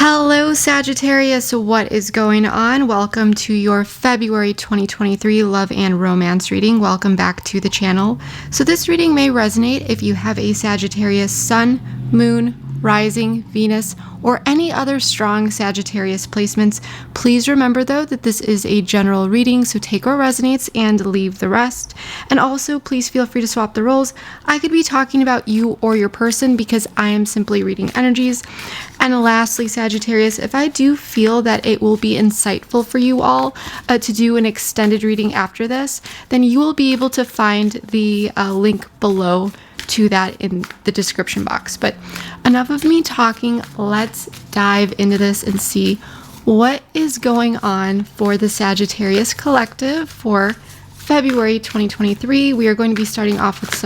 Hello Sagittarius, what is going on? Welcome to your February 2023 love and romance reading. Welcome back to the channel. So this reading may resonate if you have a Sagittarius sun, moon, rising, Venus, or any other strong Sagittarius placements. Please remember though that this is a general reading, so take what resonates and leave the rest. And also please feel free to swap the roles. I could be talking about you or your person because I am simply reading energies. And lastly, Sagittarius, if I do feel that it will be insightful for you all to do an extended reading after this, then you will be able to find the link below to that in the description box. But enough of me talking, let's dive into this and see what is going on for the Sagittarius collective for February 2023. We are going to be starting off with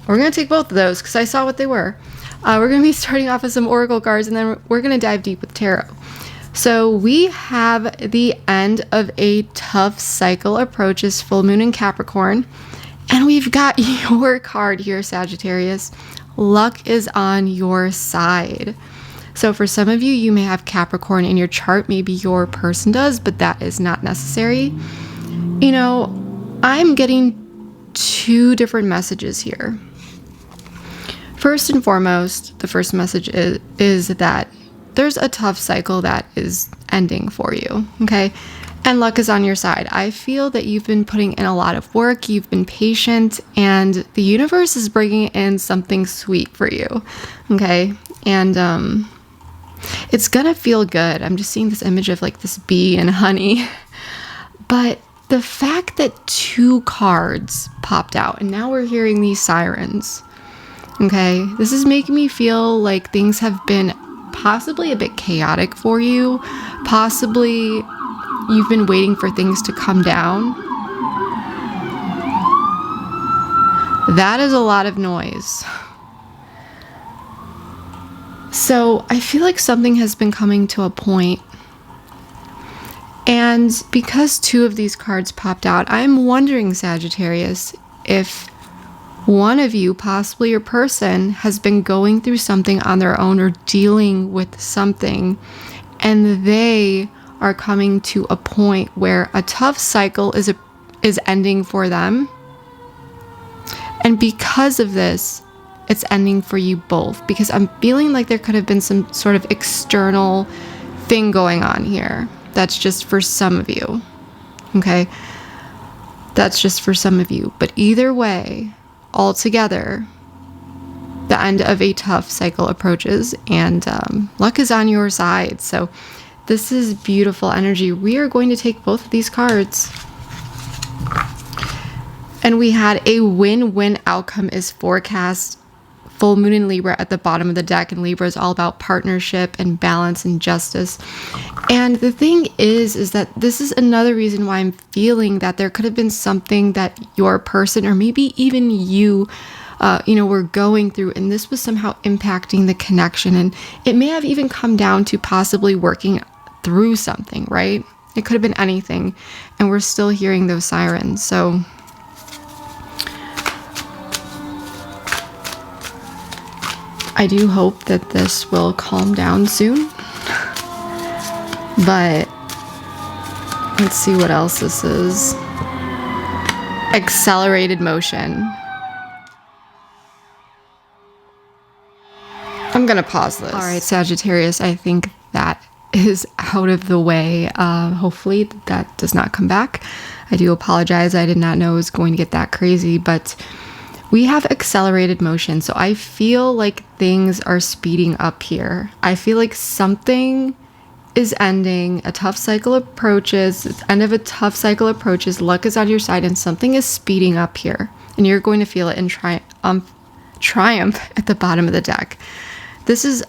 we're going to take both of those because I saw what they were. We're going to be starting off with some oracle cards, and then we're going to dive deep with tarot. So we have the end of a tough cycle approaches full moon in Capricorn. And we've got your card here, Sagittarius. Luck is on your side. So for some of you, you may have Capricorn in your chart. Maybe your person does, but that is not necessary. You know, I'm getting two different messages here. First and foremost, the first message is that there's a tough cycle that is ending for you, okay? And luck is on your side. I feel that you've been putting in a lot of work, you've been patient, and the universe is bringing in something sweet for you, okay? And it's gonna feel good. I'm just seeing this image of like this bee and honey. But the fact that two cards popped out, and now we're hearing these sirens, okay? This is making me feel like things have been possibly a bit chaotic for you, possibly you've been waiting for things to come down. That is a lot of noise. So I feel like something has been coming to a point. And because two of these cards popped out, I'm wondering, Sagittarius, if one of you, possibly your person, has been going through something on their own or dealing with something, and they are coming to a point where a tough cycle is ending for them. And because of this, it's ending for you both. Because I'm feeling like there could have been some sort of external thing going on here. That's just for some of you. Okay? That's just for some of you. But either way, altogether, the end of a tough cycle approaches, and luck is on your side. So this is beautiful energy. We are going to take both of these cards. And we had a win-win outcome is forecast. Full moon in Libra at the bottom of the deck, and Libra is all about partnership and balance and justice. And the thing is that this is another reason why I'm feeling that there could have been something that your person, or maybe even you, were going through, and this was somehow impacting the connection. And it may have even come down to possibly working through something, right? It could have been anything, and we're still hearing those sirens. So I do hope that this will calm down soon. But let's see what else this is. Accelerated motion. I'm gonna pause this. All right, Sagittarius, I think that is out of the way. Hopefully that does not come back. I do apologize. I did not know it was going to get that crazy, but we have accelerated motion. So I feel like things are speeding up here. I feel like something is ending. A tough cycle approaches. It's end of a tough cycle approaches. Luck is on your side, and something is speeding up here. And you're going to feel it in triumph at the bottom of the deck. This is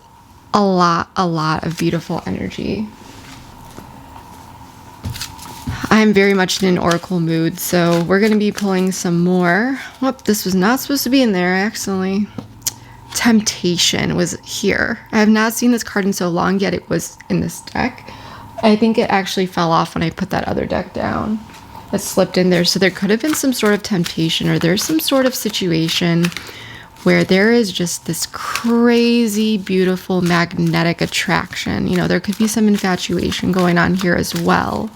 a lot of beautiful energy. I'm very much in an oracle mood, so we're going to be pulling some more. Whoop, this was not supposed to be in there, actually. Temptation was here. I have not seen this card in so long, yet it was in this deck. I think it actually fell off when I put that other deck down. It slipped in there, so there could have been some sort of temptation, or there's some sort of situation where there is just this crazy, beautiful, magnetic attraction. You know, there could be some infatuation going on here as well.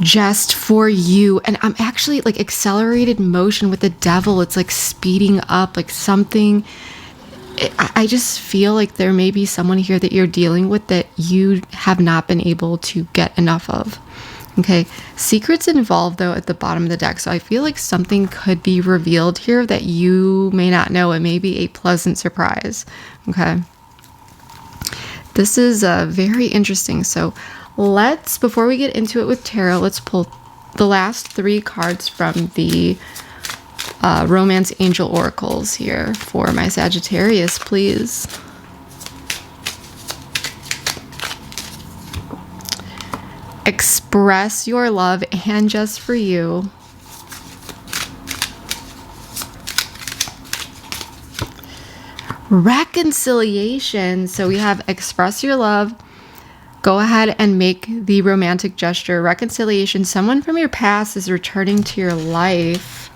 Just for you. And I'm actually like accelerated motion with the devil. It's like speeding up, like something. I just feel like there may be someone here that you're dealing with that you have not been able to get enough of. Okay, secrets involved though at the bottom of the deck. So I feel like something could be revealed here that you may not know. It may be a pleasant surprise. Okay, this is very interesting. So let's, before we get into it with tarot, let's pull the last 3 cards from the Romance Angel Oracles here for my Sagittarius, please. Express your love and just for you. Reconciliation. So we have express your love. Go ahead and make the romantic gesture. Reconciliation. Someone from your past is returning to your life.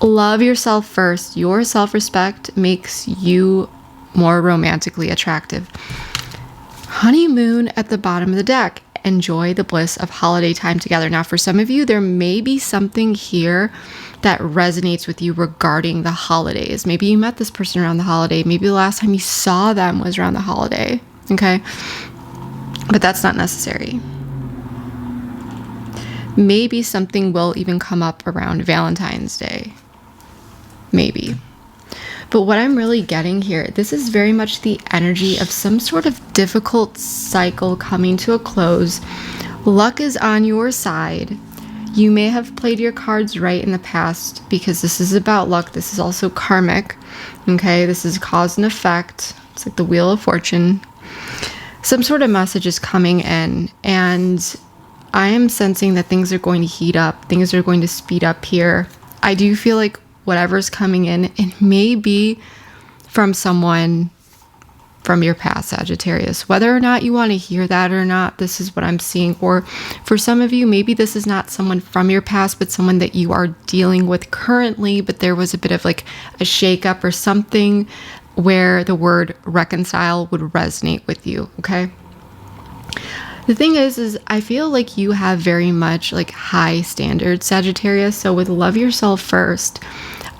Love yourself first. Your self-respect makes you more romantically attractive. Honeymoon at the bottom of the deck. Enjoy the bliss of holiday time together. Now, for some of you, there may be something here that resonates with you regarding the holidays. Maybe you met this person around the holiday. Maybe the last time you saw them was around the holiday. Okay? But that's not necessary. Maybe something will even come up around Valentine's Day. Maybe. But what I'm really getting here, this is very much the energy of some sort of difficult cycle coming to a close. Luck is on your side. You may have played your cards right in the past because this is about luck. This is also karmic. Okay, this is cause and effect. It's like the Wheel of Fortune. Some sort of message is coming in, and I am sensing that things are going to heat up. Things are going to speed up here. I do feel like whatever's coming in, it may be from someone from your past, Sagittarius. Whether or not you want to hear that or not, this is what I'm seeing. Or for some of you, maybe this is not someone from your past, but someone that you are dealing with currently, but there was a bit of like a shakeup or something where the word reconcile would resonate with you, okay? The thing is I feel like you have very much like high standards, Sagittarius. So with love yourself first,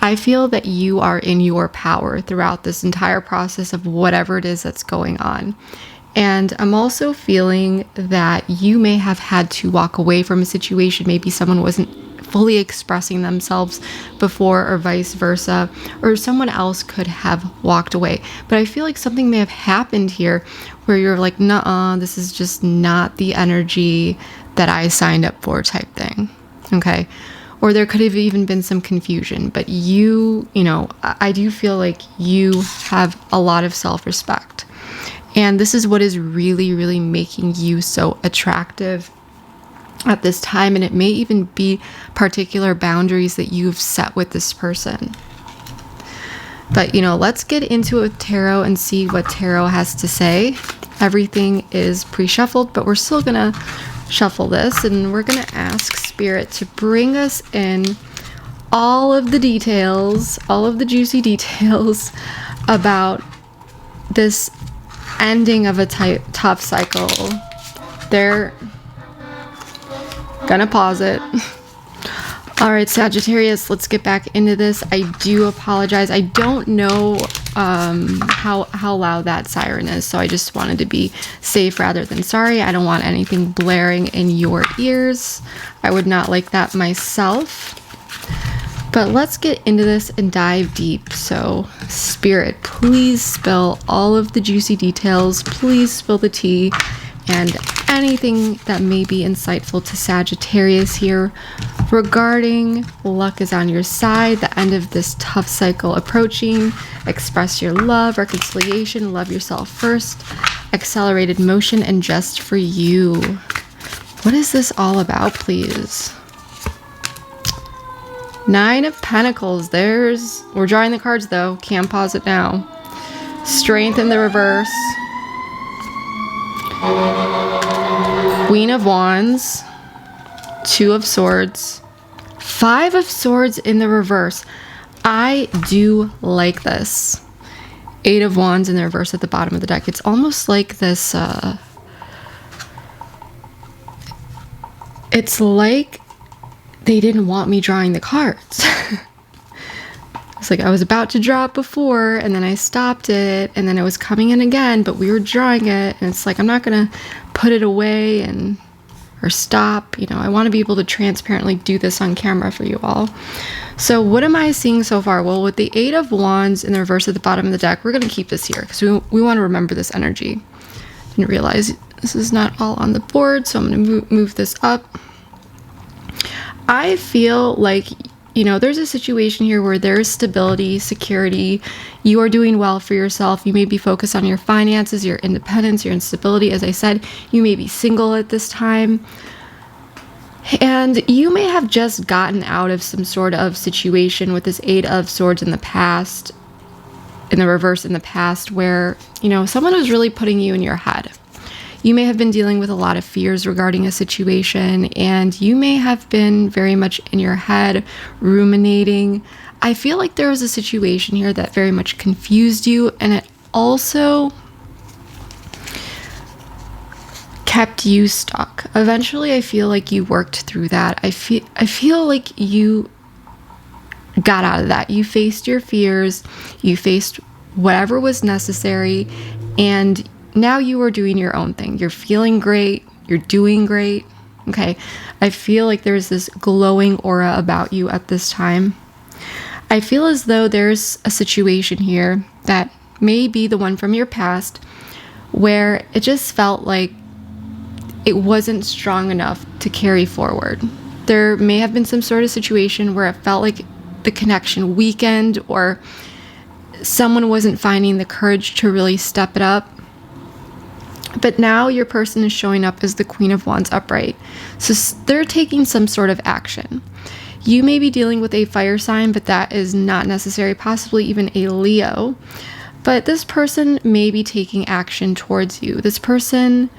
I feel that you are in your power throughout this entire process of whatever it is that's going on. And I'm also feeling that you may have had to walk away from a situation. Maybe someone wasn't fully expressing themselves before, or vice versa, or someone else could have walked away. But I feel like something may have happened here where you're like, nuh-uh, this is just not the energy that I signed up for type thing. Okay. Or there could have even been some confusion, but you know, I do feel like you have a lot of self-respect. And this is what is really, really making you so attractive at this time. And it may even be particular boundaries that you've set with this person. But, you know, let's get into it with tarot and see what tarot has to say. Everything is pre-shuffled, but we're still going to shuffle this, and we're going to ask Spirit to bring us in all of the details, all of the juicy details about this ending of a tough cycle. They're gonna pause it. All right, Sagittarius, let's get back into this. I do apologize. I don't know how loud that siren is, so I just wanted to be safe rather than sorry. I don't want anything blaring in your ears. I would not like that myself. But let's get into this and dive deep. So, Spirit, please spill all of the juicy details. Please spill the tea and anything that may be insightful to Sagittarius here regarding luck is on your side, the end of this tough cycle approaching, express your love, reconciliation, love yourself first, accelerated motion, and just for you. What is this all about, please? 9 of Pentacles. We're drawing the cards though. Can't pause it now. Strength in the reverse. Queen of Wands. Two of Swords, Five of Swords in the reverse. I do like this. Eight of Wands in the reverse at the bottom of the deck. It's almost like this, it's like they didn't want me drawing the cards. It's like I was about to draw it before, and then I stopped it, and then it was coming in again, but we were drawing it, and it's like I'm not gonna put it away or stop. You know, I want to be able to transparently do this on camera for you all. So what am I seeing so far? Well, with the Eight of Wands in the reverse at the bottom of the deck, we're going to keep this here because we want to remember this energy. Didn't realize this is not all on the board, so I'm going to move this up. I feel like, you know, there's a situation here where there's stability, security. You are doing well for yourself. You may be focused on your finances, your independence, your instability. As I said, you may be single at this time. And you may have just gotten out of some sort of situation with this Eight of Swords in the past, in the reverse in the past, where, you know, someone was really putting you in your head. You may have been dealing with a lot of fears regarding a situation, and you may have been very much in your head, ruminating. I feel like there was a situation here that very much confused you, and it also kept you stuck. Eventually, I feel like you worked through that. I feel like you got out of that. You faced your fears, you faced whatever was necessary, and now you are doing your own thing. You're feeling great, you're doing great. Okay, I feel like there's this glowing aura about you at this time. I feel as though there's a situation here that may be the one from your past where it just felt like it wasn't strong enough to carry forward. There may have been some sort of situation where it felt like the connection weakened, or someone wasn't finding the courage to really step it up. But now your person is showing up as the Queen of Wands upright. So they're taking some sort of action. You may be dealing with a fire sign, but that is not necessary, possibly even a Leo. But this person may be taking action towards you. This person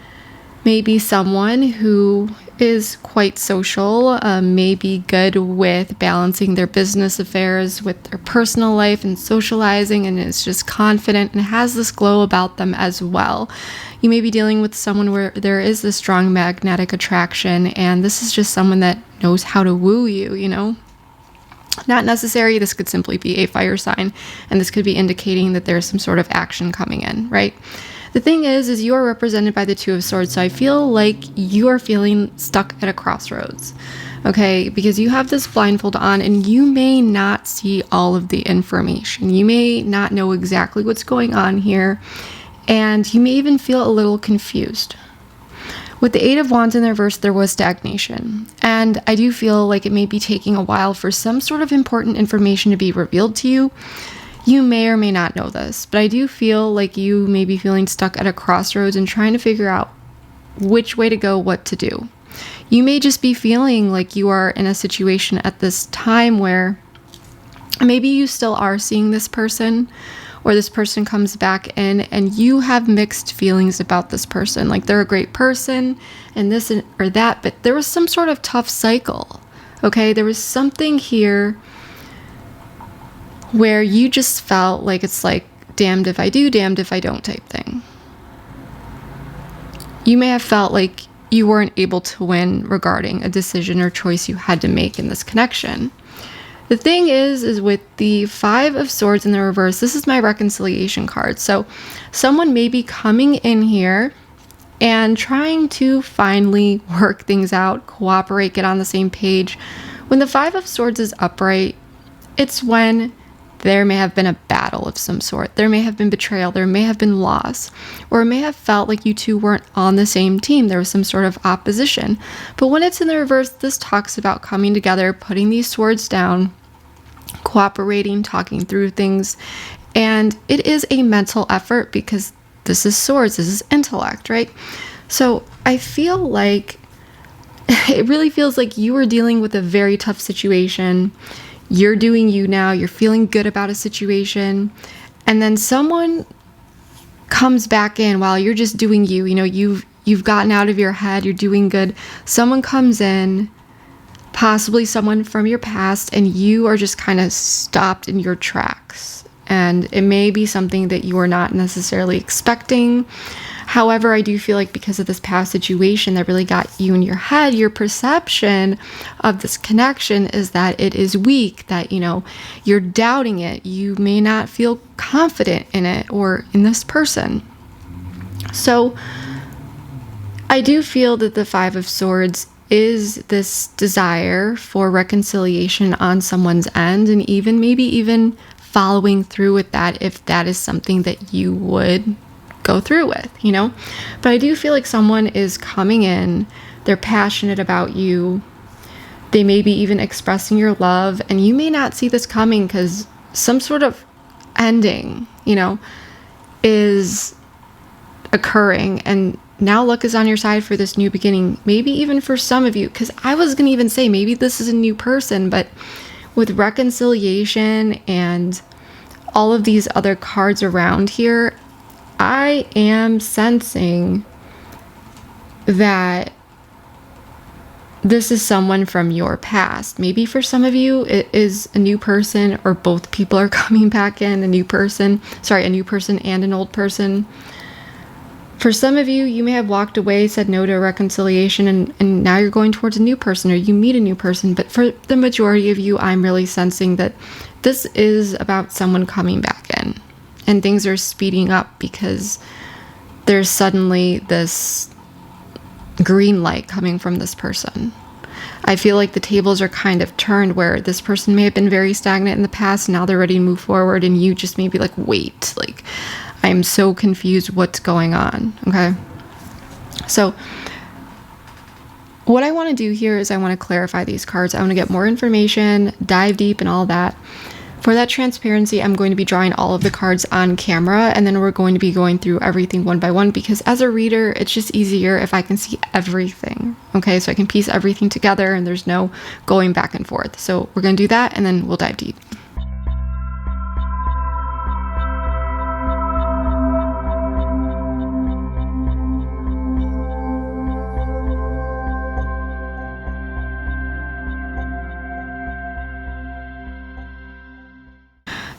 may be someone who is quite social, may be good with balancing their business affairs with their personal life and socializing, and is just confident and has this glow about them as well. You may be dealing with someone where there is this strong magnetic attraction, and this is just someone that knows how to woo you, you know? Not necessary. This could simply be a fire sign, and this could be indicating that there's some sort of action coming in, right? The thing is you are represented by the Two of Swords, so I feel like you are feeling stuck at a crossroads, okay? Because you have this blindfold on, and you may not see all of the information. You may not know exactly what's going on here, and you may even feel a little confused. With the Eight of Wands in the reverse, there was stagnation, and I do feel like it may be taking a while for some sort of important information to be revealed to you. You may or may not know this, but I do feel like you may be feeling stuck at a crossroads and trying to figure out which way to go, what to do. You may just be feeling like you are in a situation at this time where maybe you still are seeing this person, or this person comes back in and you have mixed feelings about this person. Like they're a great person and this or that, but there was some sort of tough cycle. Okay, there was something here where you just felt like it's like damned if I do, damned if I don't type thing. You may have felt like you weren't able to win regarding a decision or choice you had to make in this connection. The thing is with the Five of Swords in the reverse, this is my reconciliation card. So someone may be coming in here and trying to finally work things out, cooperate, get on the same page. When the Five of Swords is upright, it's when there may have been a battle of some sort. There may have been betrayal. There may have been loss. Or it may have felt like you two weren't on the same team. There was some sort of opposition. But when it's in the reverse, this talks about coming together, putting these swords down, cooperating, talking through things. And it is a mental effort because this is swords. This is intellect, right? So I feel like it really feels like you are dealing with a very tough situation. You're doing you now, you're feeling good about a situation, and then someone comes back in while you're just doing you. You know, you've gotten out of your head, you're doing good. Someone comes in possibly someone from your past, and you are just kind of stopped in your tracks. And it may be something that you are not necessarily expecting. However, I do feel like because of this past situation that really got you in your head, your perception of this connection is that it is weak, that, you're doubting it. You may not feel confident in it or in this person. So I do feel that the Five of Swords is this desire for reconciliation on someone's end, and maybe even following through with that if that is something that you would go through with, But I do feel like someone is coming in, they're passionate about you, they may be even expressing your love, and you may not see this coming because some sort of ending, is occurring, and now luck is on your side for this new beginning. Maybe even for some of you, because I was gonna even say maybe this is a new person, but with reconciliation and all of these other cards around here, I am sensing that this is someone from your past. Maybe for some of you, it is a new person, or both people are coming back in, a new person and an old person. For some of you, you may have walked away, said no to a reconciliation, and now you're going towards a new person, or you meet a new person. But for the majority of you, I'm really sensing that this is about someone coming back in, and things are speeding up because there's suddenly this green light coming from this person. I feel like the tables are kind of turned, where this person may have been very stagnant in the past, now they're ready to move forward, and you just may be like, wait, I'm so confused what's going on, okay? So what I want to do here is I want to clarify these cards. I want to get more information, dive deep and all that. For that transparency, I'm going to be drawing all of the cards on camera, and then we're going to be going through everything one by one, because as a reader, it's just easier if I can see everything, okay? So I can piece everything together and there's no going back and forth. So we're going to do that, and then we'll dive deep.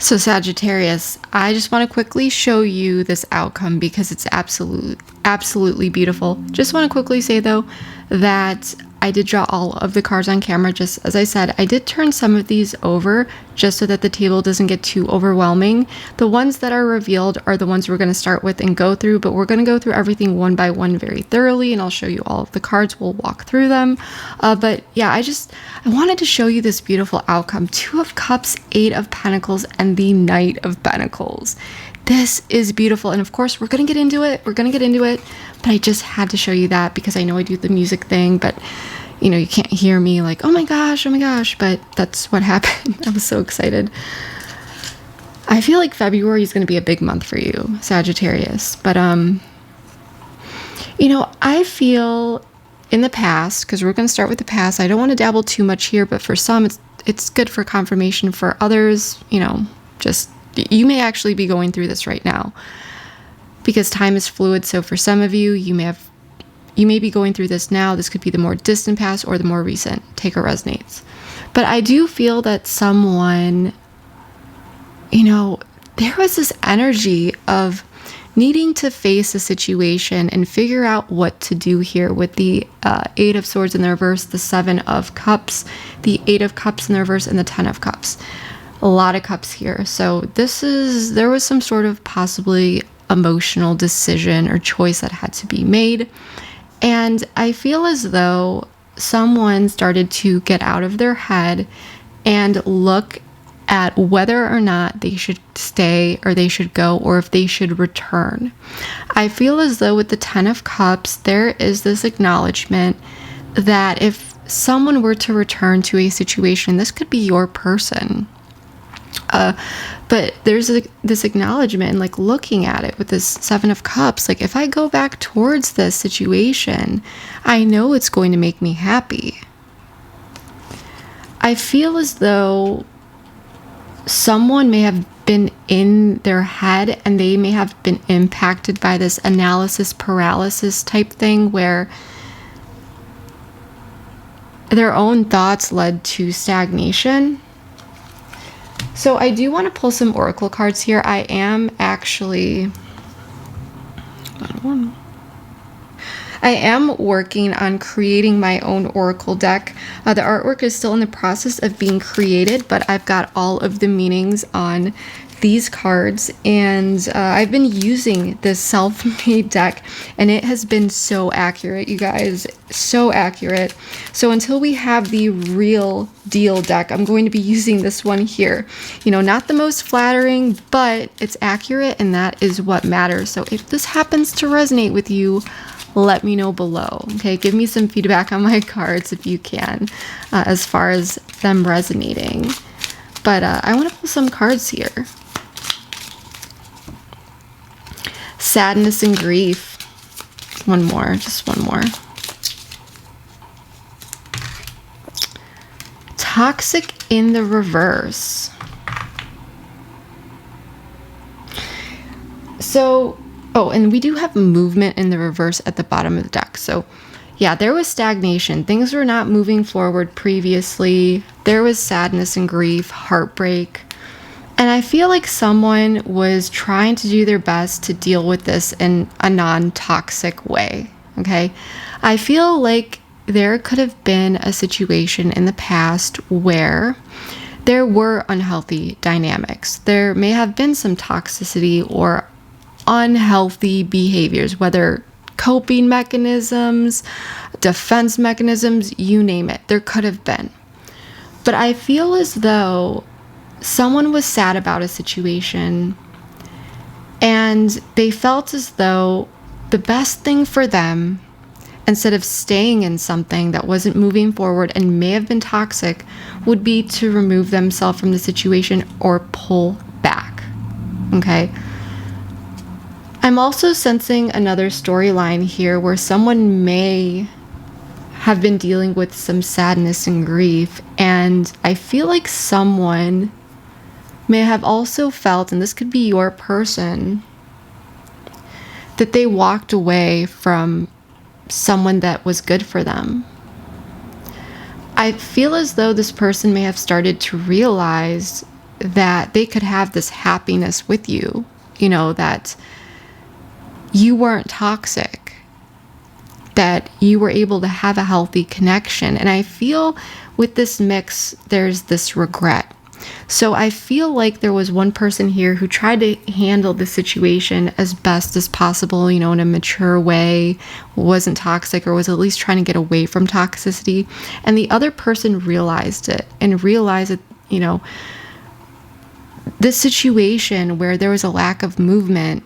So Sagittarius, I just want to quickly show you this outcome because it's absolutely beautiful. Just want to quickly say though that I did draw all of the cards on camera. Just as I said, I did turn some of these over just so that the table doesn't get too overwhelming. The ones that are revealed are the ones we're going to start with and go through, but we're going to go through everything one by one very thoroughly, and I'll show you all of the cards. We'll walk through them. But yeah, I wanted to show you this beautiful outcome. 2 of Cups, 8 of Pentacles, and the Knight of Pentacles. This is beautiful, and of course we're gonna get into it, but I just had to show you that because I know I do the music thing, but you can't hear me like, oh my gosh, but that's what happened. I was so excited. I feel like February is gonna be a big month for you, Sagittarius, but I feel in the past, because we're gonna start with the past, I don't want to dabble too much here, but for some it's good for confirmation. For others, you may actually be going through this right now because time is fluid. So for some of you, you may be going through this now. This could be the more distant past or the more recent. Take what resonates. But I do feel that someone, there was this energy of needing to face a situation and figure out what to do here with the 8 of Swords in the reverse, the 7 of Cups, the 8 of Cups in the reverse, and the 10 of Cups. A lot of cups here. So there was some sort of possibly emotional decision or choice that had to be made. And I feel as though someone started to get out of their head and look at whether or not they should stay or they should go, or if they should return. I feel as though with the 10 of Cups, there is this acknowledgement that if someone were to return to a situation, this could be your person. But there's this acknowledgement, like looking at it with this 7 of Cups, like if I go back towards this situation, I know it's going to make me happy. I feel as though someone may have been in their head and they may have been impacted by this analysis paralysis type thing where their own thoughts led to stagnation. So I do want to pull some oracle cards here. I am actually... I am working on creating my own oracle deck. The artwork is still in the process of being created, but I've got all of the meanings on these cards, and I've been using this self-made deck, and it has been so accurate, you guys, so accurate. So until we have the real deal deck, I'm going to be using this one here. You know, not the most flattering, but it's accurate, and that is what matters. So if this happens to resonate with you, let me know below. Okay, give me some feedback on my cards if you can, as far as them resonating. But I want to pull some cards here. Sadness and grief. One more, just one more. Toxic in the reverse. So, oh, and we do have movement in the reverse at the bottom of the deck. So, yeah, there was stagnation. Things were not moving forward previously. There was sadness and grief, heartbreak. And I feel like someone was trying to do their best to deal with this in a non-toxic way, okay? I feel like there could have been a situation in the past where there were unhealthy dynamics. There may have been some toxicity or unhealthy behaviors, whether coping mechanisms, defense mechanisms, you name it. There could have been. But I feel as though someone was sad about a situation and they felt as though the best thing for them, instead of staying in something that wasn't moving forward and may have been toxic, would be to remove themselves from the situation or pull back. Okay? I'm also sensing another storyline here where someone may have been dealing with some sadness and grief, and I feel like someone may have also felt, and this could be your person, that they walked away from someone that was good for them. I feel as though this person may have started to realize that they could have this happiness with you, you know, that you weren't toxic, that you were able to have a healthy connection. And I feel with this mix, there's this regret. So I feel like there was one person here who tried to handle the situation as best as possible, you know, in a mature way, wasn't toxic, or was at least trying to get away from toxicity. And the other person realized it and realized that, you know, this situation where there was a lack of movement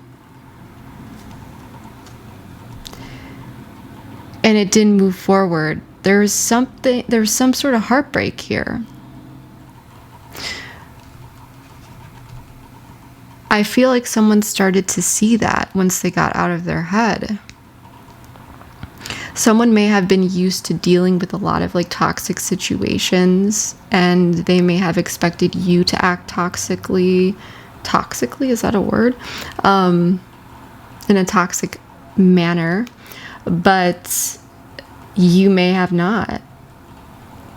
and it didn't move forward, there's some sort of heartbreak here. I feel like someone started to see that once they got out of their head. Someone may have been used to dealing with a lot of like toxic situations, and they may have expected you to act toxically, is that a word? In a toxic manner, but you may have not.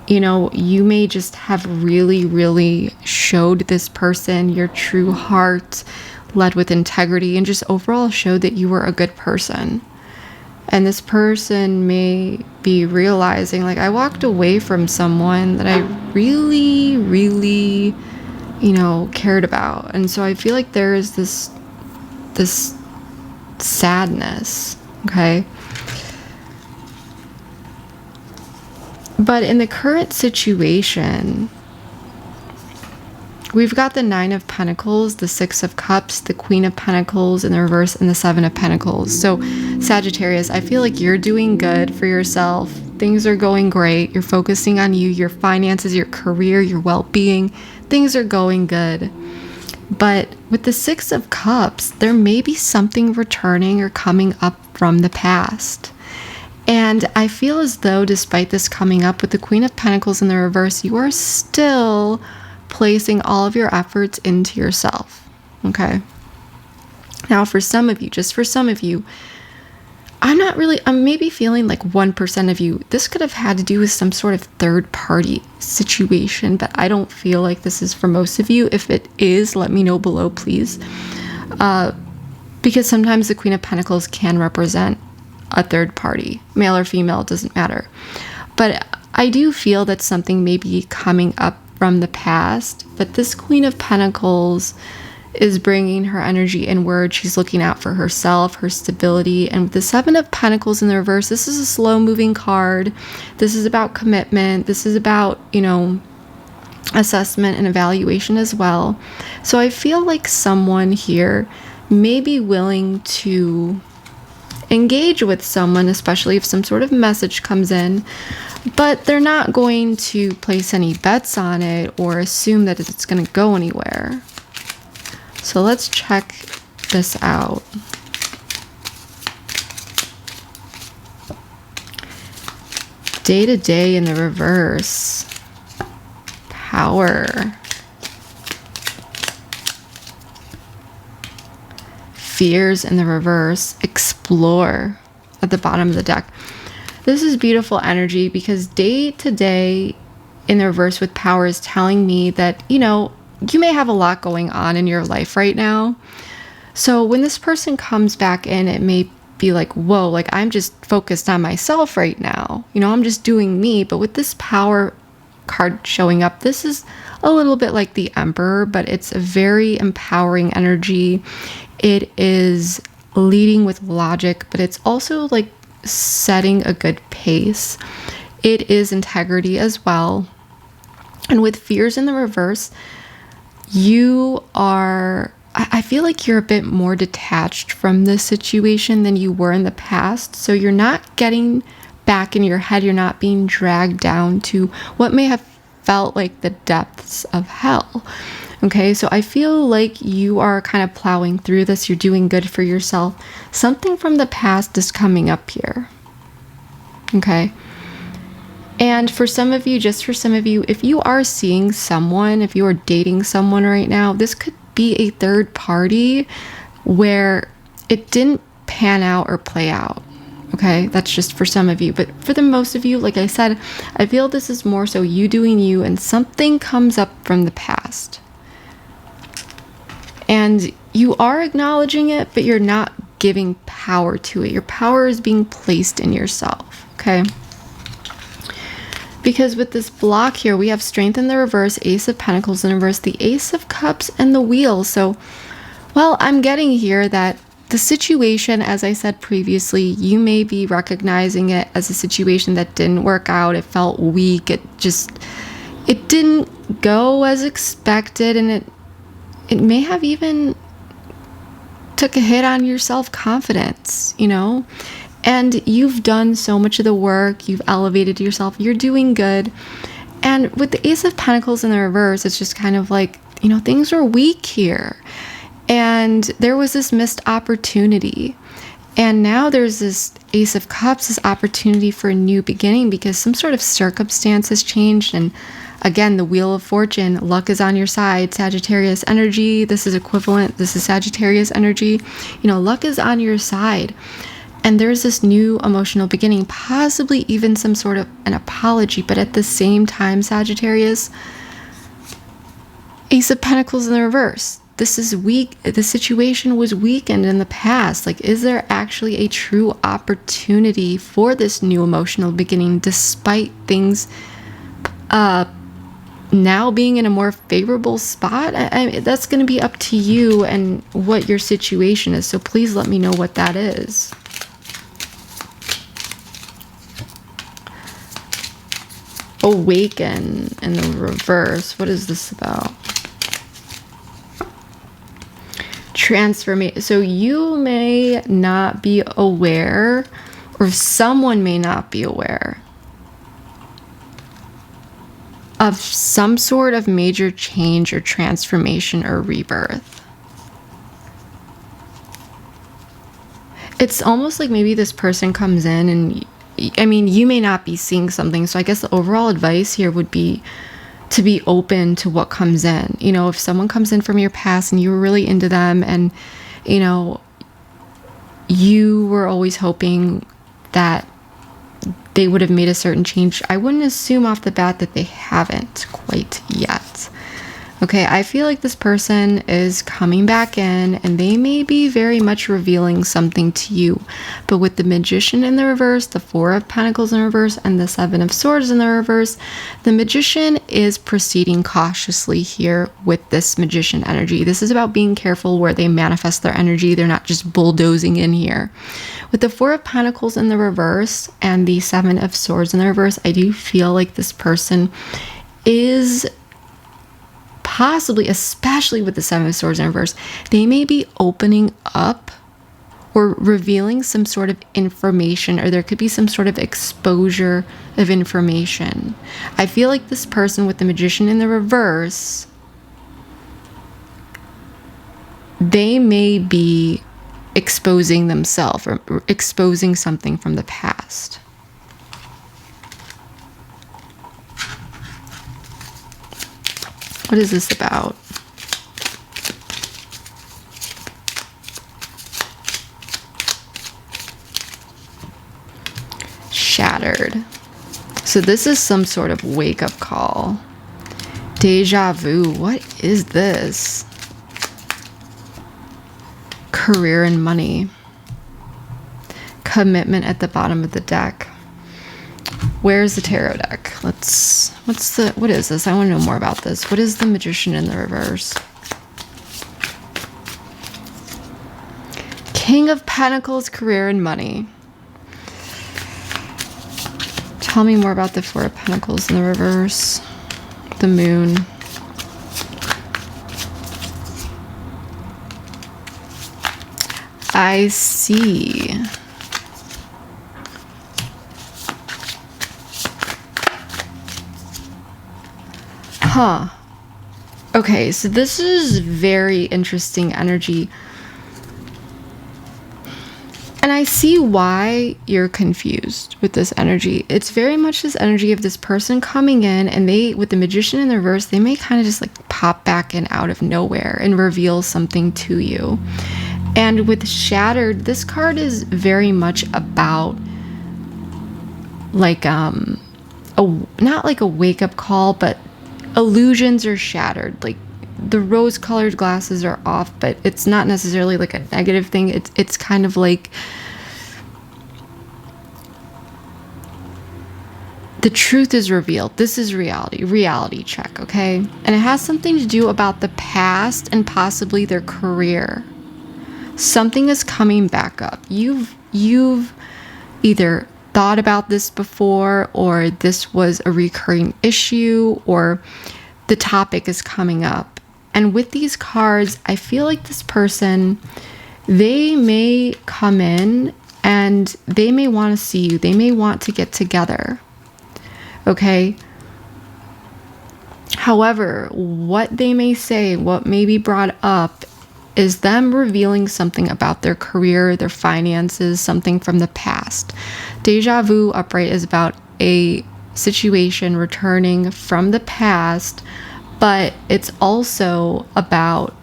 You know, you may just have really, really showed this person your true heart, led with integrity, and just overall showed that you were a good person. And this person may be realizing, like, I walked away from someone that I really, really, you know, cared about. And so I feel like there is this sadness, okay? But in the current situation, we've got the 9 of Pentacles, the 6 of Cups, the Queen of Pentacles in the reverse, and the 7 of Pentacles. So Sagittarius, I feel like you're doing good for yourself. Things are going great. You're focusing on you, your finances, your career, your well-being. Things are going good. But with the 6 of Cups, there may be something returning or coming up from the past. And I feel as though despite this coming up with the Queen of Pentacles in the reverse, you are still placing all of your efforts into yourself, okay? Now, for some of you, just for some of you, I'm maybe feeling like 1% of you, this could have had to do with some sort of third party situation, but I don't feel like this is for most of you. If it is, let me know below, please. Because sometimes the Queen of Pentacles can represent a third party, male or female, it doesn't matter. But I do feel that something may be coming up from the past, but this Queen of Pentacles is bringing her energy inward. She's looking out for herself, her stability. And with the Seven of Pentacles in the reverse, this is a slow moving card. This is about commitment. This is about, assessment and evaluation as well. So I feel like someone here may be willing to engage with someone, especially if some sort of message comes in, but they're not going to place any bets on it or assume that it's going to go anywhere. So let's check this out. Day to day in the reverse. Power. Fears in the reverse. Explore at the bottom of the deck. This is beautiful energy because day to day in the reverse with power is telling me that, you may have a lot going on in your life right now. So when this person comes back in, it may be like, whoa, like I'm just focused on myself right now. I'm just doing me. But with this power card showing up, this is a little bit like the Emperor, but it's a very empowering energy. It is leading with logic, but it's also like setting a good pace. It is integrity as well. And with fears in the reverse, I feel like you're a bit more detached from this situation than you were in the past. So you're not getting back in your head. You're not being dragged down to what may have felt like the depths of hell. Okay, so I feel like you are kind of plowing through this. You're doing good for yourself. Something from the past is coming up here. Okay. And for some of you, if you are seeing someone, if you are dating someone right now, this could be a third party where it didn't pan out or play out. Okay, that's just for some of you. But for the most of you, like I said, I feel this is more so you doing you and something comes up from the past. And you are acknowledging it, but you're not giving power to it. Your power is being placed in yourself. Okay. Because with this block here, we have Strength in the reverse, Ace of Pentacles in reverse, the Ace of Cups, and the Wheel. So, well, I'm getting here that the situation, as I said previously, you may be recognizing it as a situation that didn't work out. It felt weak. It didn't go as expected, and it may have even took a hit on your self-confidence, And you've done so much of the work. You've elevated yourself. You're doing good. And with the Ace of Pentacles in the reverse, it's just kind of like, things were weak here. And there was this missed opportunity. And now there's this Ace of Cups, this opportunity for a new beginning because some sort of circumstance has changed. And again, the Wheel of Fortune, luck is on your side. Sagittarius energy, this is equivalent. This is Sagittarius energy. Luck is on your side. And there's this new emotional beginning, possibly even some sort of an apology. But at the same time, Sagittarius, Ace of Pentacles in the reverse. This is weak. The situation was weakened in the past. Like, is there actually a true opportunity for this new emotional beginning despite things now being in a more favorable spot? That's going to be up to you and what your situation is. So please let me know what that is. Awaken in the reverse. What is this about? Transformation. So you may not be aware, or someone may not be aware of some sort of major change or transformation or rebirth. It's almost like maybe this person comes in and you may not be seeing something. So I guess the overall advice here would be to be open to what comes in. If someone comes in from your past and you were really into them and, you were always hoping that they would have made a certain change. I wouldn't assume off the bat that they haven't quite yet. Okay, I feel like this person is coming back in and they may be very much revealing something to you. But with the Magician in the reverse, the Four of Pentacles in reverse, and the Seven of Swords in the reverse, the Magician is proceeding cautiously here with this Magician energy. This is about being careful where they manifest their energy. They're not just bulldozing in here. With the Four of Pentacles in the reverse and the Seven of Swords in the reverse, I do feel like this person is possibly, especially with the Seven of Swords in reverse, they may be opening up or revealing some sort of information, or there could be some sort of exposure of information. I feel like this person with the Magician in the reverse, they may be exposing themselves or exposing something from the past. What is this about? Shattered. So this is some sort of wake-up call. Deja vu. What is this? Career and money. Commitment at the bottom of the deck. Where's the tarot deck? What is this? I want to know more about this. What is the Magician in the reverse? King of Pentacles, career and money. Tell me more about the Four of Pentacles in the reverse. The Moon. I see. Huh. Okay, so this is very interesting energy. And I see why you're confused with this energy. It's very much this energy of this person coming in, and they, with the Magician in the reverse, they may kind of just like pop back in out of nowhere and reveal something to you. And with Shattered, this card is very much about like not like a wake-up call, but illusions are shattered. Like the rose-colored glasses are off, but it's not necessarily like a negative thing. It's kind of like the truth is revealed. This is reality check, okay? And it has something to do about the past and possibly their career. Something is coming back up. You've either thought about this before, or this was a recurring issue, or the topic is coming up. And with these cards, I feel like this person, they may come in and they may want to see you. They may want to get together. Okay? However, what they may say, what may be brought up, is them revealing something about their career, their finances, something from the past. Deja vu upright is about a situation returning from the past, but it's also about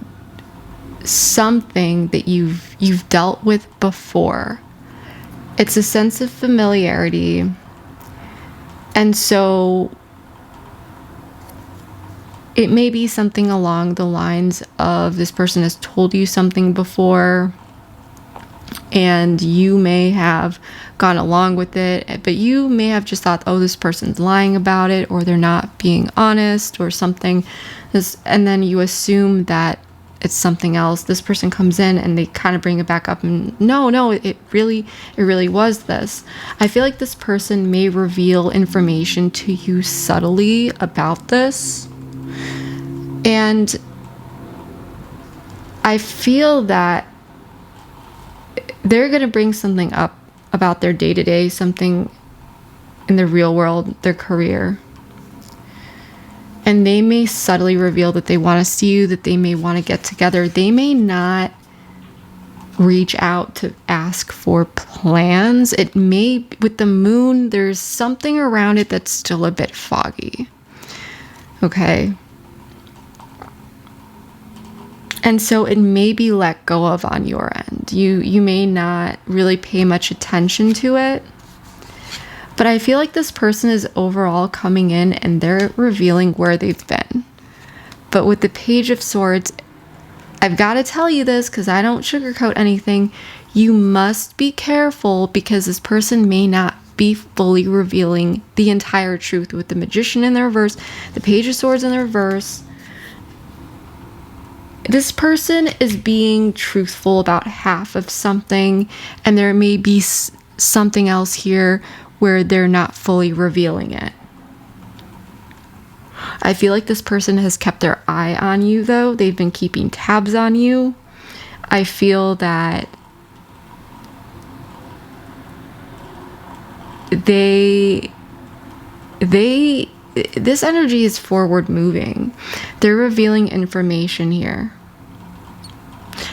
something that you've dealt with before. It's a sense of familiarity. And so it may be something along the lines of this person has told you something before and you may have gone along with it, but you may have just thought, oh, this person's lying about it, or they're not being honest or something. And then you assume that it's something else. This person comes in and they kind of bring it back up and no, it really was this. I feel like this person may reveal information to you subtly about this. And I feel that they're going to bring something up about their day-to-day, something in the real world, their career. And they may subtly reveal that they want to see you, that they may want to get together. They may not reach out to ask for plans. It may, with the Moon, there's something around it that's still a bit foggy. Okay. And so it may be let go of on your end. You may not really pay much attention to it. But I feel like this person is overall coming in and they're revealing where they've been. But with the Page of Swords, I've got to tell you this because I don't sugarcoat anything. You must be careful because this person may not be fully revealing the entire truth. With the Magician in the reverse, the Page of Swords in the reverse, this person is being truthful about half of something, and there may be something else here where they're not fully revealing it. I feel like this person has kept their eye on you, though. They've been keeping tabs on you. I feel that this energy is forward moving. They're revealing information here.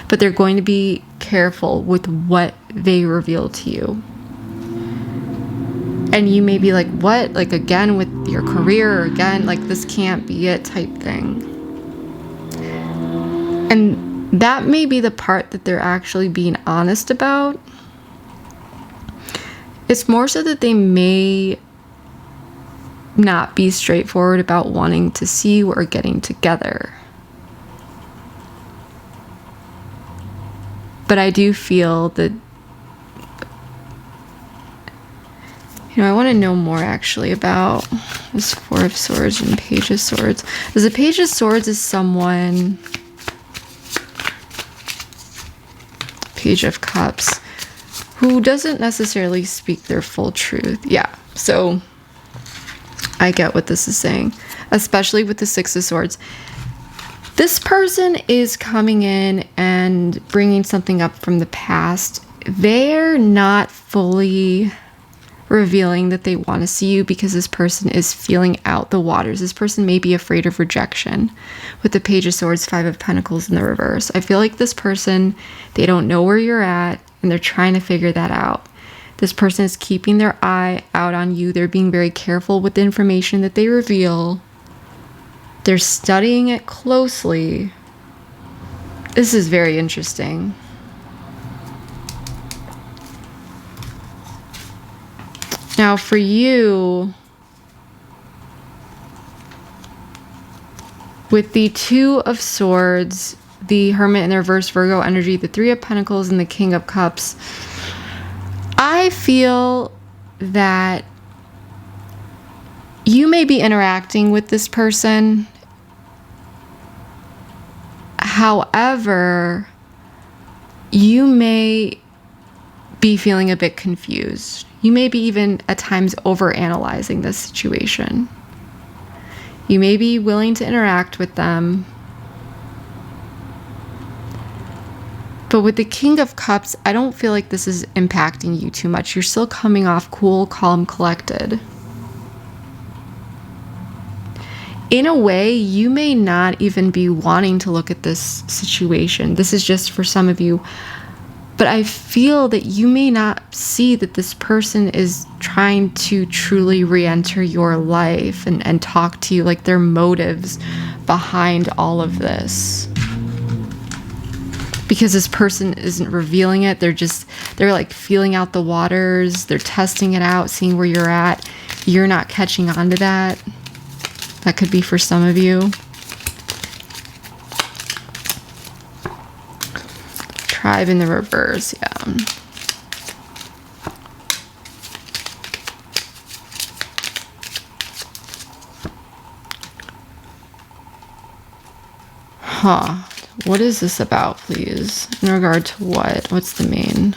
But they're going to be careful with what they reveal to you. And you may be like, what? Like, again with your career, or again, like, this can't be it type thing. And that may be the part that they're actually being honest about. It's more so that they may not be straightforward about wanting to see you or getting together. But I do feel that, I want to know more actually about this Four of Swords and Page of Swords. Because the Page of Swords is someone, Page of Cups, who doesn't necessarily speak their full truth. Yeah, so I get what this is saying, especially with the Six of Swords. This person is coming in and bringing something up from the past. They're not fully revealing that they want to see you because this person is feeling out the waters. This person may be afraid of rejection. With the Page of Swords, Five of Pentacles in the reverse, I feel like this person, they don't know where you're at and they're trying to figure that out. This person is keeping their eye out on you. They're being very careful with the information that they reveal. They're studying it closely. This is very interesting. Now for you, with the Two of Swords, the Hermit in the reverse, Virgo energy, the Three of Pentacles, and the King of Cups, I feel that you may be interacting with this person. However, you may be feeling a bit confused. You may be even at times overanalyzing this situation. You may be willing to interact with them. But with the King of Cups, I don't feel like this is impacting you too much. You're still coming off cool, calm, collected. In a way, you may not even be wanting to look at this situation. This is just for some of you. But I feel that you may not see that this person is trying to truly re-enter your life and talk to you, like their motives behind all of this. Because this person isn't revealing it. They're like feeling out the waters. They're testing it out, seeing where you're at. You're not catching on to that. That could be for some of you. Tribe in the reverse, yeah. Huh. What is this about, please? In regard to what? What's the main?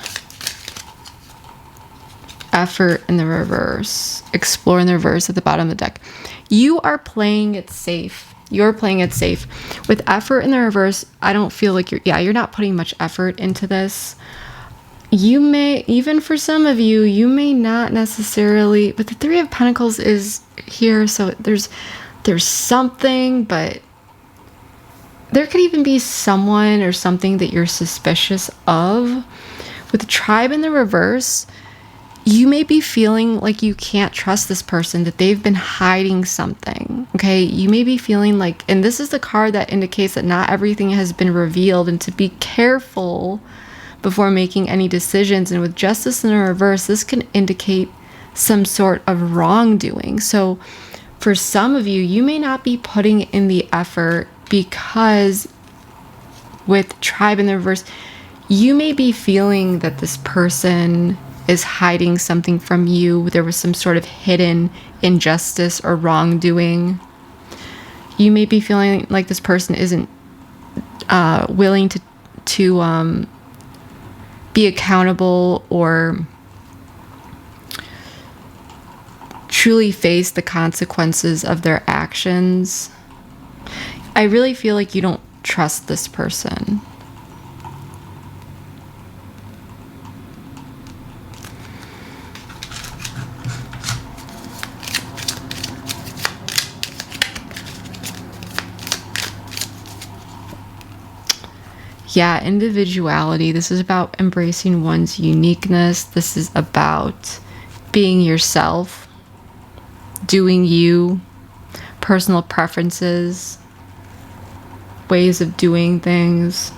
Effort in the reverse. Explore in the reverse at the bottom of the deck. You are playing it safe. You're playing it safe. With effort in the reverse, I don't feel like you're not putting much effort into this. You may, even for some of you, you may not necessarily, but the Three of Pentacles is here, so there's something, but there could even be someone or something that you're suspicious of. With the Tribe in the reverse, you may be feeling like you can't trust this person, that they've been hiding something, okay? You may be feeling like, and this is the card that indicates that not everything has been revealed, and to be careful before making any decisions. And with Justice in the reverse, this can indicate some sort of wrongdoing. So for some of you, you may not be putting in the effort because with Tribe in the reverse, you may be feeling that this person is hiding something from you. There was some sort of hidden injustice or wrongdoing. You may be feeling like this person isn't willing to be accountable or truly face the consequences of their actions. I really feel like you don't trust this person. Yeah, individuality. This is about embracing one's uniqueness. This is about being yourself, doing you, personal preferences, ways of doing things.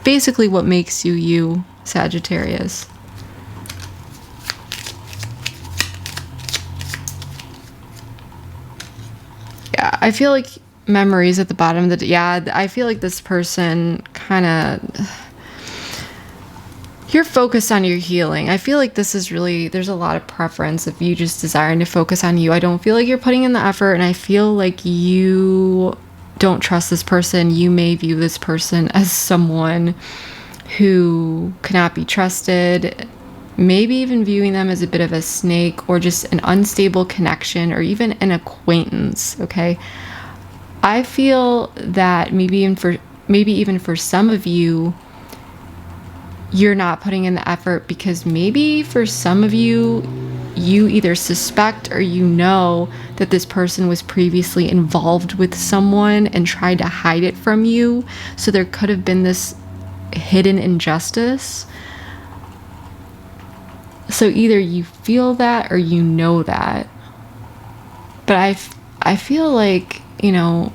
Basically what makes you you, Sagittarius. Yeah, I feel like memories at the bottom of the... Yeah, I feel like this person kind of... You're focused on your healing. I feel like this is really... There's a lot of preference of you just desiring to focus on you. I don't feel like you're putting in the effort, and I feel like you don't trust this person. You may view this person as someone who cannot be trusted, maybe even viewing them as a bit of a snake or just an unstable connection or even an acquaintance, okay? I feel that maybe even for some of you, you're not putting in the effort because maybe for some of you, you either suspect or you know that this person was previously involved with someone and tried to hide it from you. So there could have been this hidden injustice. So either you feel that or you know that. But I feel like, you know,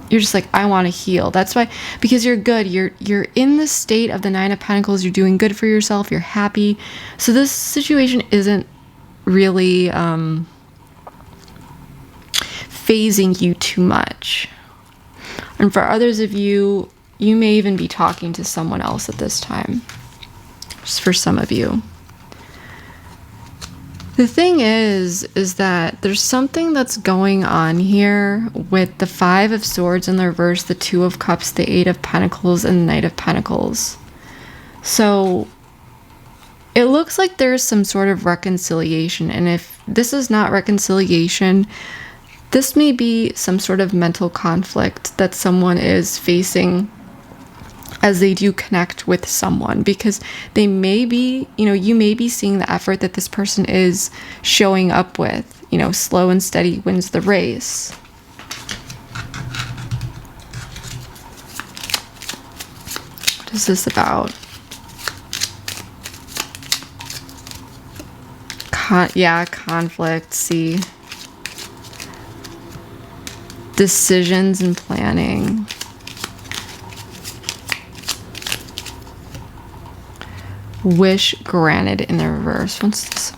you're just like, I want to heal. That's why, because you're good. You're in the state of the Nine of Pentacles. You're doing good for yourself. You're happy. So this situation isn't really phasing you too much. And for others of you, you may even be talking to someone else at this time. Just for some of you. The thing is that there's something that's going on here with the Five of Swords in the reverse, the Two of Cups, the Eight of Pentacles, and the Knight of Pentacles. So it looks like there's some sort of reconciliation. And if this is not reconciliation, this may be some sort of mental conflict that someone is facing as they do connect with someone, because they may be, you know, you may be seeing the effort that this person is showing up with. You know, slow and steady wins the race. What is this about? Conflict. See, decisions and planning. Wish granted in the reverse. What's this?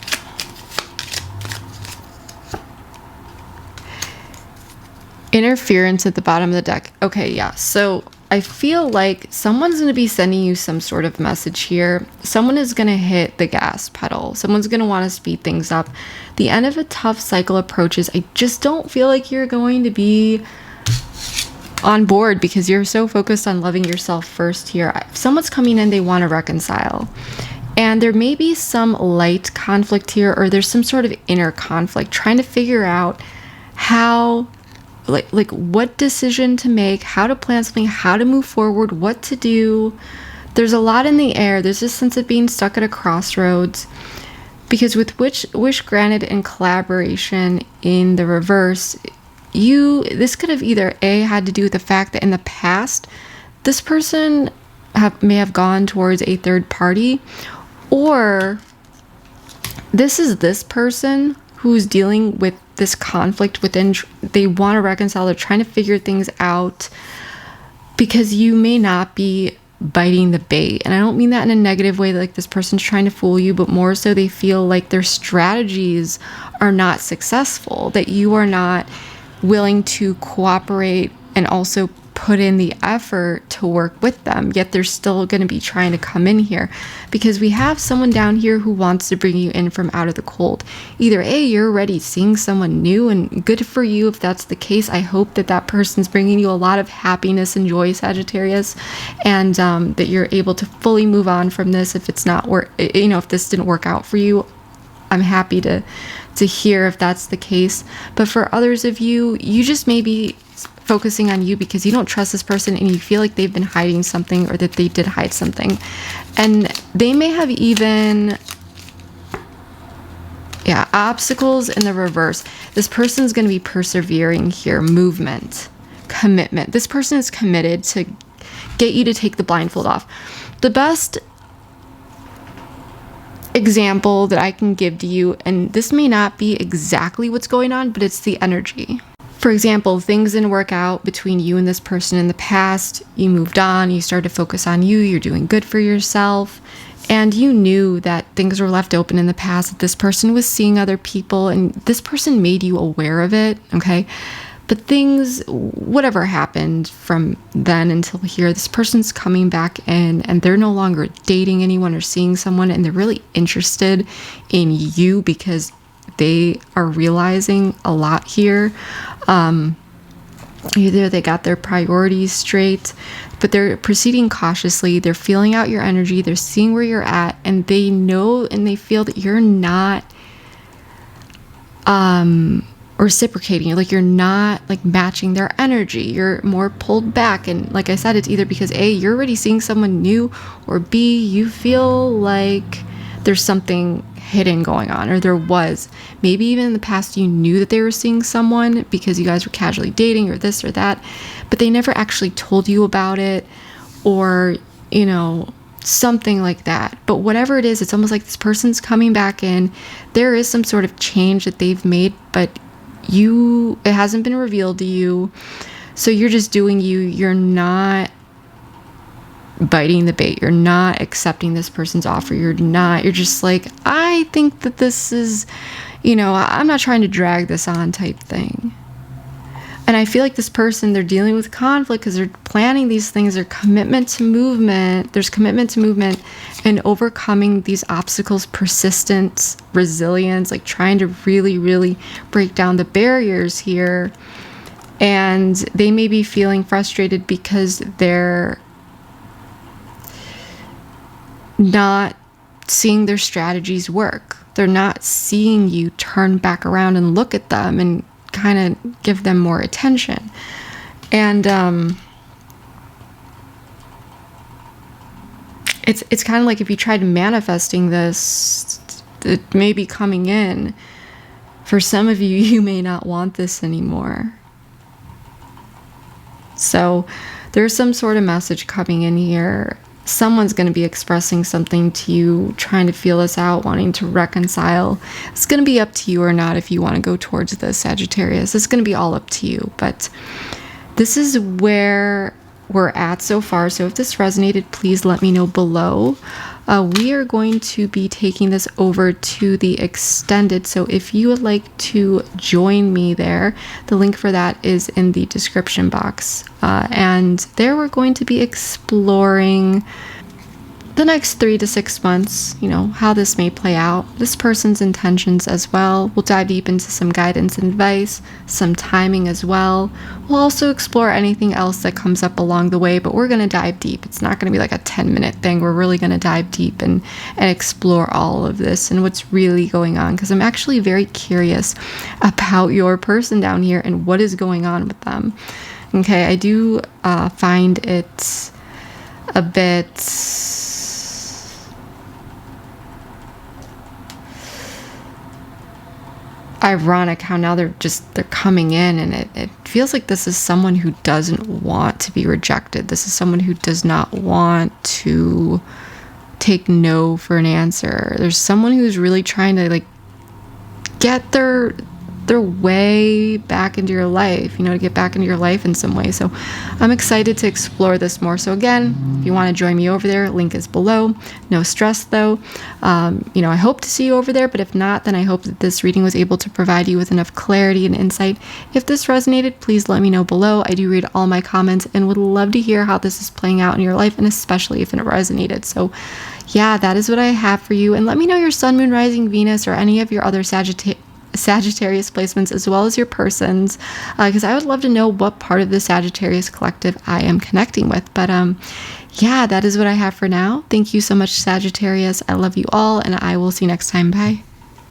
Interference at the bottom of the deck. Okay, yeah. So I feel like someone's going to be sending you some sort of message here. Someone is going to hit the gas pedal. Someone's going to want to speed things up. The end of a tough cycle approaches. I just don't feel like you're going to be on board because you're so focused on loving yourself first here. If someone's coming in, they want to reconcile. And there may be some light conflict here, or there's some sort of inner conflict, trying to figure out how, like what decision to make, how to plan something, how to move forward, what to do. There's a lot in the air. There's this sense of being stuck at a crossroads. Because with wish granted and collaboration in the reverse, this could have either had to do with the fact that in the past this person may have gone towards a third party, or this is this person who's dealing with this conflict within. They want to reconcile. They're trying to figure things out because you may not be biting the bait. And I don't mean that in a negative way, like this person's trying to fool you, but more so they feel like their strategies are not successful, that you are not willing to cooperate and also put in the effort to work with them, yet they're still going to be trying to come in here because we have someone down here who wants to bring you in from out of the cold. Either A, you're already seeing someone new, and good for you if that's the case. I hope that that person's bringing you a lot of happiness and joy, Sagittarius, and that you're able to fully move on from this. If it's not if this didn't work out for you, I'm happy to hear if that's the case. But for others of you, you just may be focusing on you because you don't trust this person and you feel like they've been hiding something, or that they did hide something. And they may have even obstacles in the reverse. This person's going to be persevering here. Movement, commitment. This person is committed to get you to take the blindfold off. The best example that I can give to you, and this may not be exactly what's going on, but it's the energy. For example, things didn't work out between you and this person in the past. You moved on, you started to focus on you, you're doing good for yourself, and you knew that things were left open in the past, that this person was seeing other people, and this person made you aware of it, okay? But things, whatever happened from then until here, this person's coming back in and they're no longer dating anyone or seeing someone, and they're really interested in you because they are realizing a lot here. Either they got their priorities straight, but they're proceeding cautiously. They're feeling out your energy. They're seeing where you're at, and they know and they feel that you're not reciprocating. Like you're not like matching their energy. You're more pulled back. And like I said, it's either because A, you're already seeing someone new, or B, you feel like there's something hidden going on, or there was. Maybe even in the past you knew that they were seeing someone because you guys were casually dating or this or that, but they never actually told you about it, or something like that. But whatever it is, it's almost like this person's coming back in. There is some sort of change that they've made, but it hasn't been revealed to you, so you're just doing you. You're not biting the bait. You're not accepting this person's offer. You're just like, I think that this is, I'm not trying to drag this on type thing. And I feel like this person, they're dealing with conflict because they're planning these things. There's commitment to movement and overcoming these obstacles, persistence, resilience, like trying to really, really break down the barriers here. And they may be feeling frustrated because they're not seeing their strategies work. They're not seeing you turn back around and look at them and kind of give them more attention. And it's kind of like if you tried manifesting this, it may be coming in. For some of you, you may not want this anymore. So there's some sort of message coming in here. Someone's going to be expressing something to you, trying to feel this out, wanting to reconcile. It's going to be up to you or not if you want to go towards this, Sagittarius. It's going to be all up to you. But this is where we're at so far. So if this resonated, please let me know below. We are going to be taking this over to the extended. So if you would like to join me there, the link for that is in the description box. And there we're going to be exploring the next 3 to 6 months, how this may play out, this person's intentions as well. We'll dive deep into some guidance and advice, some timing as well. We'll also explore anything else that comes up along the way, but we're going to dive deep. It's not going to be like a 10-minute thing. We're really going to dive deep and explore all of this and what's really going on, because I'm actually very curious about your person down here and what is going on with them. Okay, I do find it a bit ironic how now they're coming in, and it feels like this is someone who doesn't want to be rejected. This is someone who does not want to take no for an answer. There's someone who's really trying to like get their way back into your life, to get back into your life in some way. So I'm excited to explore this more. So again, if you want to join me over there, link is below. No stress though. I hope to see you over there, but if not, then I hope that this reading was able to provide you with enough clarity and insight. If this resonated, please let me know below. I do read all my comments and would love to hear how this is playing out in your life, and especially if it resonated. So yeah, that is what I have for you. And let me know your sun, moon, rising, Venus, or any of your other Sagittarius placements, as well as your persons, because I would love to know what part of the Sagittarius collective I am connecting with. But yeah, that is what I have for now. Thank you so much, Sagittarius. I love you all, and I will see you next time. Bye.